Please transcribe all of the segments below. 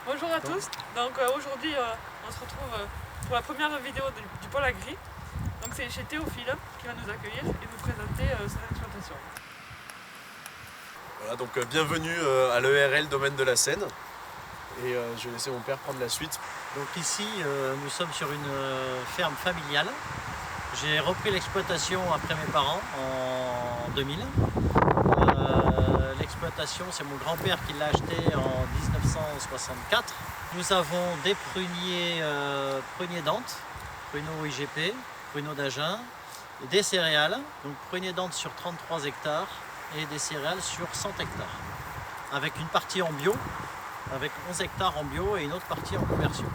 Bonjour à tous, donc aujourd'hui on se retrouve pour la première vidéo du pôle agri. Donc c'est chez Théophile qui va nous accueillir et nous présenter son exploitation. Voilà, donc bienvenue à l'ERL Domaine de la Seine. Et je vais laisser mon père prendre la suite. Donc ici, nous sommes sur une ferme familiale. J'ai repris l'exploitation après mes parents en 2000. L'exploitation, c'est mon grand-père qui l'a acheté en 1964. Nous avons des pruniers, pruniers d'Antes, pruneaux IGP, pruneaux d'Agen, des céréales, donc pruniers d'Antes sur 33 hectares et des céréales sur 100 hectares, avec une partie en bio, avec 11 hectares en bio et une autre partie en conversion.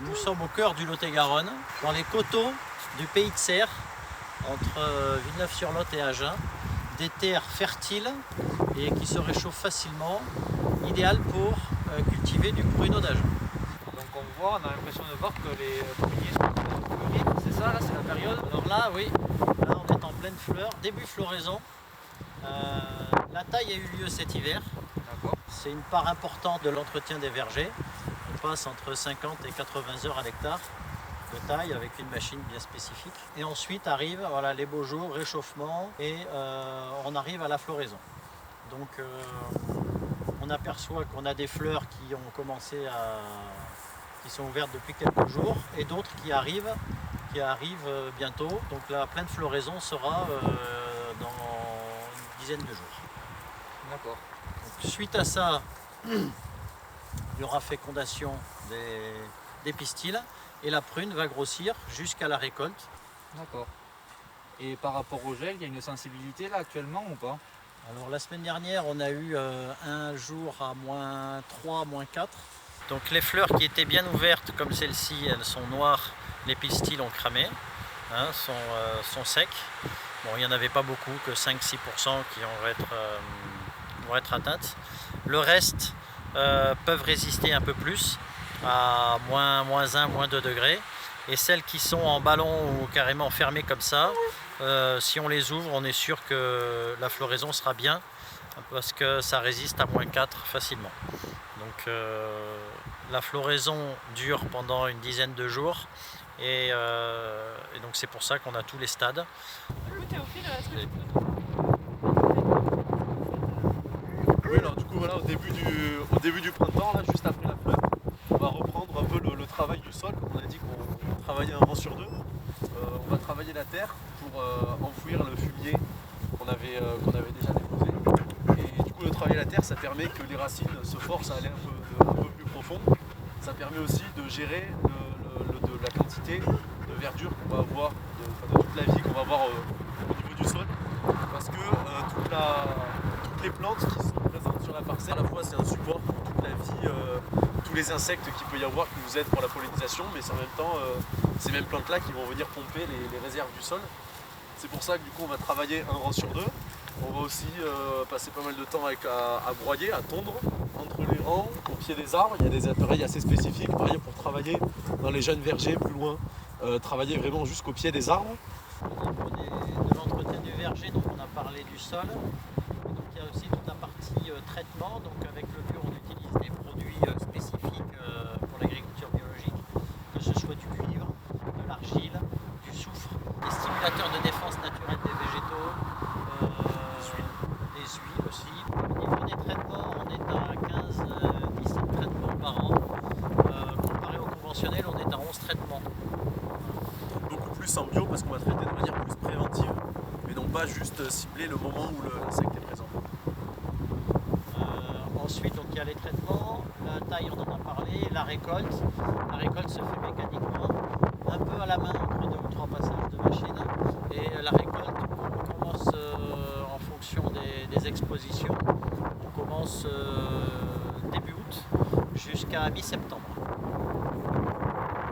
Nous sommes au cœur du Lot-et-Garonne, dans les coteaux du pays de Serres, entre Villeneuve-sur-Lot et Agen, des terres fertiles et qui se réchauffent facilement, idéales pour cultiver du pruneau d'Agen. Donc on voit, on a l'impression de voir que les pruniers sont fleuris, c'est ça, là c'est la période? Alors là, oui, là on est en pleine fleur, début floraison. La taille a eu lieu cet hiver. C'est une part importante de l'entretien des vergers. On passe entre 50 et 80 heures à l'hectare de taille avec une machine bien spécifique. Et ensuite arrivent voilà, les beaux jours, réchauffement et on arrive à la floraison. Donc on aperçoit qu'on a des fleurs qui ont commencé qui sont ouvertes depuis quelques jours et d'autres qui arrivent bientôt. Donc la pleine floraison sera dans une dizaine de jours. D'accord. Suite à ça, il y aura fécondation des pistils et la prune va grossir jusqu'à la récolte. D'accord. Et par rapport au gel, il y a une sensibilité là actuellement ou pas? Alors la semaine dernière, on a eu un jour à -3, -4. Donc les fleurs qui étaient bien ouvertes comme celle-ci, elles sont noires, les pistils ont cramé, sont secs. Bon, il n'y en avait pas beaucoup, que 5-6% qui vont être atteintes. Le reste peuvent résister un peu plus à -1, -2 degrés. Et celles qui sont en ballon ou carrément fermées comme ça, si on les ouvre, on est sûr que la floraison sera bien parce que ça résiste à -4 facilement. Donc la floraison dure pendant une dizaine de jours et donc c'est pour ça qu'on a tous les stades. Du coup Théophile, est-ce que tu peux Oui, alors du coup, voilà, au début du printemps, là, juste après la fleur, on va reprendre un peu le travail du sol. On a dit qu'on travaillait un vent sur deux. On va travailler la terre pour enfouir le fumier qu'on avait déjà déposé. Et du coup, de travailler la terre, ça permet que les racines se forcent à aller un peu plus profond. Ça permet aussi de gérer de la quantité de verdure qu'on va avoir, de toute la vie qu'on va avoir au niveau du sol. Parce que toutes les plantes qui sont présentes sur la parcelle, à la fois c'est un support pour toute la vie, tous les insectes qu'il peut y avoir qui nous aident pour la pollinisation, mais c'est en même temps ces mêmes plantes-là qui vont venir pomper les réserves du sol. C'est pour ça que du coup on va travailler un rang sur deux. On va aussi passer pas mal de temps à broyer, à tondre entre les rangs, au pied des arbres. Il y a des appareils assez spécifiques, par exemple pour travailler dans les jeunes vergers plus loin, travailler vraiment jusqu'au pied des arbres. Au niveau de l'entretien du verger, donc on a parlé du sol. Et donc il y a aussi toute la partie traitement. Donc avec le mur, on utilise des produits spécifiques pour l'agriculture biologique, que ce soit du cuivre, de l'argile, du soufre, des stimulateurs de défense naturelle des végétaux, des huiles aussi. Au niveau des traitements, on est à 15-17 traitements par an. Comparé au conventionnel, on est à 11 traitements. Beaucoup plus en bio parce qu'on va traiter de manière plus préventive et non pas juste cibler le moment où l'insecte est présent. Ensuite, donc, il y a les traitements, la taille, on en a parlé, la récolte. La récolte se fait mécaniquement, un peu à la main entre 2 ou 3 passages de machine. Et la récolte, on commence en fonction des expositions. On commence début août jusqu'à mi-septembre.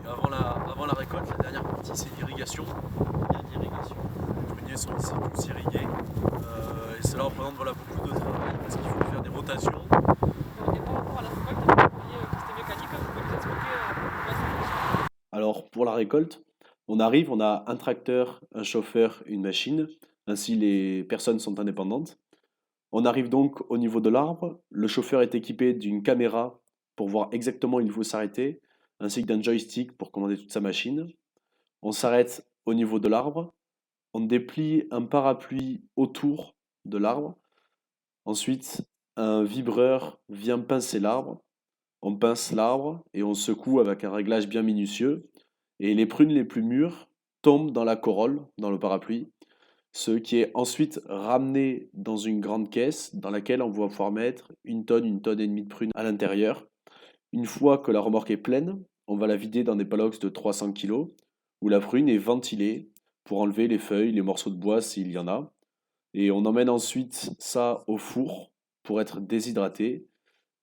Et avant la récolte, la dernière partie c'est l'irrigation. Il y a d'irrigation. Les pruniers sont ici tous irrigués et cela représente beaucoup de travail parce qu'il faut faire des rotations. Et par rapport à la récolte, vous voyez que c'était mécanique, vous pouvez nous expliquer comment ça fonctionne? Alors pour la récolte, on arrive, on a un tracteur, un chauffeur, une machine. Ainsi les personnes sont indépendantes. On arrive donc au niveau de l'arbre. Le chauffeur est équipé d'une caméra pour voir exactement où il faut s'arrêter, ainsi que d'un joystick pour commander toute sa machine. On s'arrête au niveau de l'arbre. On déplie un parapluie autour de l'arbre. Ensuite, un vibreur vient pincer l'arbre. On pince l'arbre et on secoue avec un réglage bien minutieux. Et les prunes les plus mûres tombent dans la corolle, dans le parapluie, ce qui est ensuite ramené dans une grande caisse dans laquelle on va pouvoir mettre une tonne et demie de prunes à l'intérieur. Une fois que la remorque est pleine, on va la vider dans des palox de 300 kg où la prune est ventilée pour enlever les feuilles, les morceaux de bois s'il y en a. Et on emmène ensuite ça au four pour être déshydraté.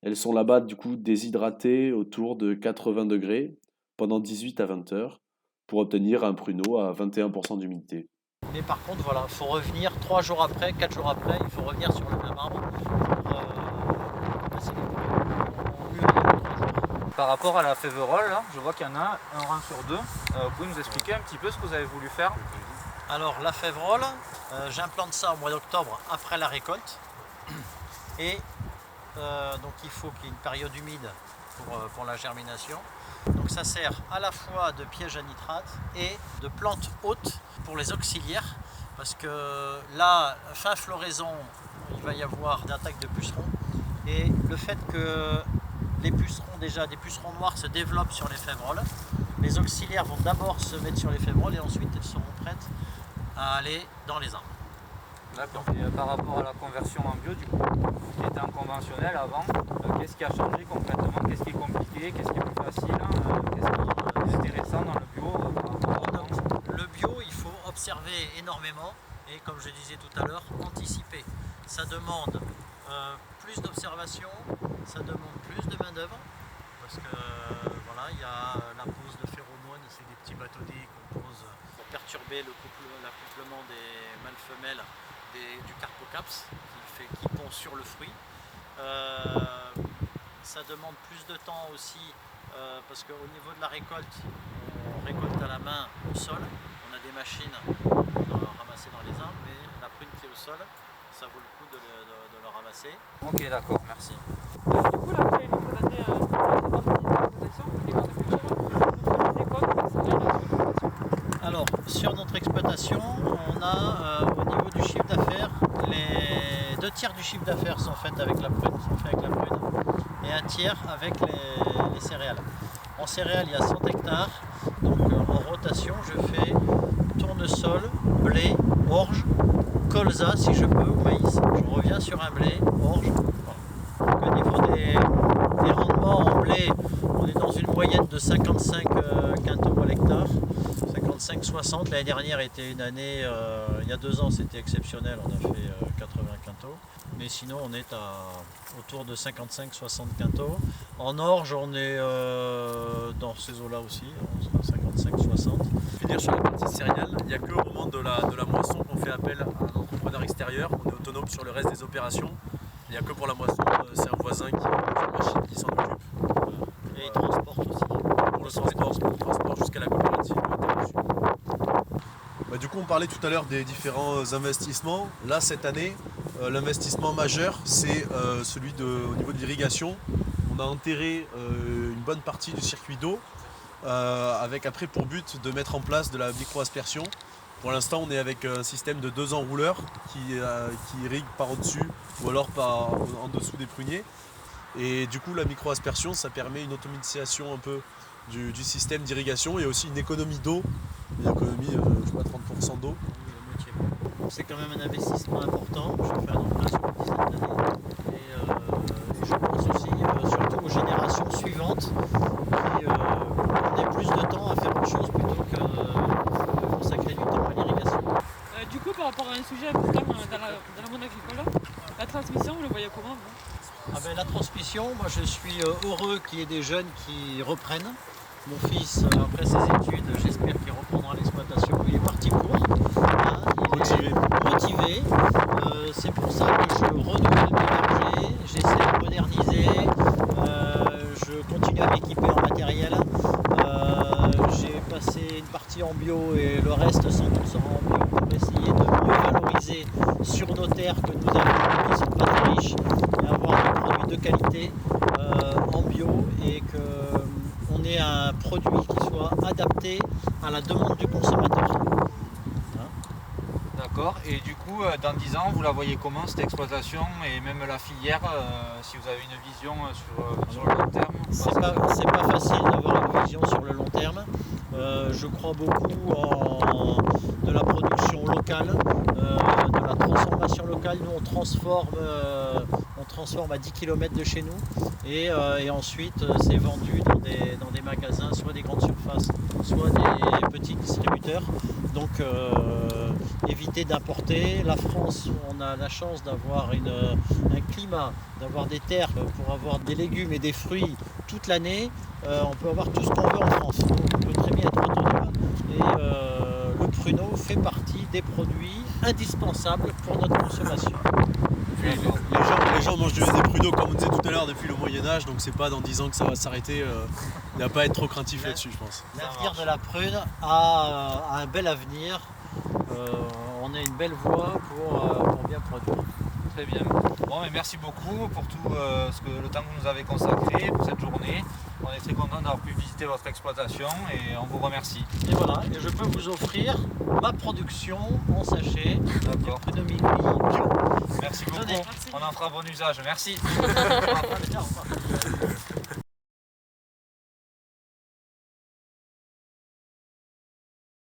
Elles sont là-bas du coup déshydratées autour de 80 degrés pendant 18 à 20 heures pour obtenir un pruneau à 21% d'humidité. Mais par contre, voilà, il faut revenir 3 jours après, 4 jours après, il faut revenir sur le même arbre pour passer les prunes. Au mieux, il y a 3 jours. Par rapport à la féverolle, là, je vois qu'il y en a un rang sur deux. Vous pouvez nous expliquer un petit peu ce que vous avez voulu faire? Alors la févrole, j'implante ça au mois d'octobre après la récolte. Et donc il faut qu'il y ait une période humide pour la germination. Donc ça sert à la fois de piège à nitrate et de plante haute pour les auxiliaires. Parce que là, fin floraison, il va y avoir d'attaques de pucerons. Et le fait que les pucerons, déjà des pucerons noirs, se développent sur les févroles, les auxiliaires vont d'abord se mettre sur les févroles et ensuite elles seront prêtes à aller dans les arbres. D'accord. Et par rapport à la conversion en bio, du coup, qui était en conventionnel avant, qu'est-ce qui a changé concrètement? Qu'est-ce qui est compliqué? Qu'est-ce qui est plus facile? Qu'est-ce qui est intéressant dans le bio par rapport à avant? Le bio, il faut observer énormément et, comme je disais tout à l'heure, anticiper. Ça demande plus d'observation, ça demande plus de main-d'œuvre parce que voilà, il y a la pose de phéromones, c'est des petits bâtonnets qu'on pose pour perturber l'accouplement des mâles-femelles du carpocaps qui pond sur le fruit. Ça demande plus de temps aussi parce qu'au niveau de la récolte, on récolte à la main au sol. On a des machines ramasser dans les arbres, mais la prune qui est au sol, ça vaut le coup de le ramasser. Ok, d'accord, merci. Du coup, là, vous avez nous présenter la partie de l'exploitation, les grandes cultures. Vous utilisez quoi comme matériel dans l'exploitation? Alors, sur notre exploitation, on a au niveau du chiffre d'affaires, les 2/3 du chiffre d'affaires sont faits avec la prune, et 1/3 avec les céréales. En céréales, il y a 100 hectares, donc en rotation, je fais tournesol, blé, orge, colza si je peux, ou maïs. Je reviens sur un blé, orge. Voilà. Donc, au niveau des rendements en blé, on est dans une moyenne de 55 quintaux à l'hectare. 55-60, l'année dernière était une année, il y a 2 ans c'était exceptionnel, on a fait 80 quintaux, mais sinon on est autour de 55-60 quintaux. En orge on est dans ces eaux là aussi, on sera 55-60. Pour finir sur la partie céréales, il n'y a qu'au moment de la moisson qu'on fait appel à un entrepreneur extérieur, on est autonome sur le reste des opérations. Il n'y a que pour la moisson, c'est un voisin qui a une machine qui s'en occupe. Et il transporte aussi. Pour le transport jusqu'à la coopérative. Du coup, on parlait tout à l'heure des différents investissements. Là, cette année, l'investissement majeur, c'est celui au niveau de l'irrigation. On a enterré une bonne partie du circuit d'eau avec après pour but de mettre en place de la micro-aspersion. Pour l'instant, on est avec un système de 2 enrouleurs qui irrigue par au-dessus ou alors en dessous des pruniers. Et du coup, la micro-aspersion, ça permet une automatisation un peu du système d'irrigation et aussi une économie d'eau. Une économie, je sais pas, 30% d'eau. C'est quand même un investissement important. Je vais faire donc là sur une dizaine d'années. Et je pense aussi surtout aux générations suivantes qui ont plus de temps à faire autre chose plutôt que de consacrer du temps à l'irrigation. Du coup, par rapport à un sujet important dans le monde agricole, la transmission, vous le voyez comment vous? La transmission, moi je suis heureux qu'il y ait des jeunes qui reprennent. Mon fils, après ses études, j'espère qu'il reprendra l'exploitation. Il est parti pour, il est motivé. C'est pour ça que je renouvelle mes bergers, j'essaie de moderniser, je continue à m'équiper en matériel. J'ai passé une partie en bio et le reste 100% en bio pour essayer de mieux valoriser sur nos terres que nous avons, qui ne sont pas très riches, et avoir des produits de qualité en bio la demande du consommateur. D'accord. Et du coup, dans 10 ans, vous la voyez comment cette exploitation et même la filière, si vous avez une vision sur le long terme? C'est pas facile d'avoir une vision sur le long terme. Je crois beaucoup de la production locale, de la transformation locale. Nous, on transforme à 10 km de chez nous et ensuite c'est vendu dans des magasins, soit des grandes surfaces, soit des petits distributeurs. Donc éviter d'importer. La France, on a la chance d'avoir un climat, d'avoir des terres pour avoir des légumes et des fruits toute l'année. On peut avoir tout ce qu'on veut en France. Donc on peut très bien être autonome. Et le pruneau fait partie des produits indispensables pour notre consommation. Puis les gens mangent des pruneaux, comme on disait tout à l'heure, depuis le Moyen-Âge, donc c'est pas dans 10 ans que ça va s'arrêter. Il n'y a pas à être trop craintif là-dessus, je pense. L'avenir de la prune a un bel avenir. On a une belle voie pour bien produire. Très bien. Bon, mais merci beaucoup pour tout le temps que vous nous avez consacré pour cette journée. On est très content d'avoir pu visiter votre exploitation et on vous remercie. Et voilà, et je peux vous offrir ma production en sachet de pruneaux bio. Merci beaucoup. Tenez. On en fera bon usage. Merci. Au revoir.